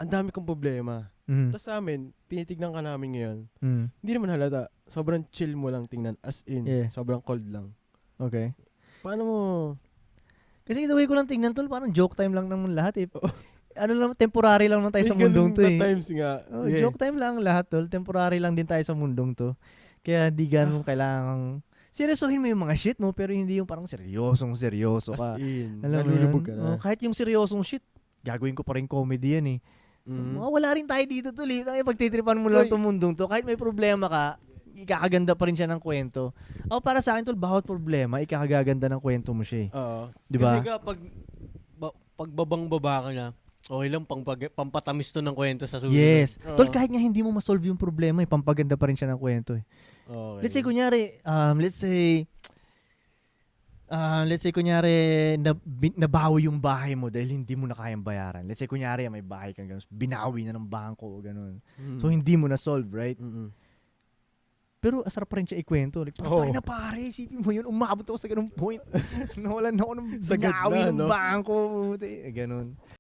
ang dami kong problema. Mm. Tapos sa amin, tinitignan ka namin ngayon, Mm. hindi naman halata. Sobrang chill mo lang tingnan. As in, Yeah. sobrang cold lang. Okay. Paano mo? Kasi the way ko lang tingnan tol, parang joke time lang naman lahat eh. Ano lang, temporary lang naman tayo sa May mundong ganun to na eh. times nga. Oh, Yeah. joke time lang lahat tol, temporary lang din tayo sa mundong to. Kaya di ganun kailangang seryosohin mo yung mga shit mo, pero hindi yung parang seryoso ka. As in, Alam mo nalulubog yun? ka na. Oh, kahit yung seryosong shit, gagawin ko pa rin comedy yan eh. Wala rin tayo dito tol eh. Pagtitripan mo lang Oy. itong mundong to, kahit may problema ka, ikakaganda pa rin siya ng kwento. Ako para sa akin tol, bawat problema, ikakagaganda ng kwento mo siya eh. Oo. Di ba? Kasi pagbabang-baba ka na, okay lang, pampatamis to ng kwento sa susunod. Yes. Oo. Tol, kahit nga hindi mo ma-solve yung problema, eh, pampaganda pa rin siya ng kwento eh. Okay. Let's say kunyari, nabawi yung bahay mo dahil hindi mo na kayang bayaran. Let's say kunyari may bahay kang ganun, binawi na ng bangko o ganun. So hindi mo na solve, right? Pero asar pa rin siya ikwento. Like, Oo. patay na pare, isipin mo yun, umabot ako sa ganung point. Nawalan ako ng Sagad binawi na, ng no? bangko. Ganun.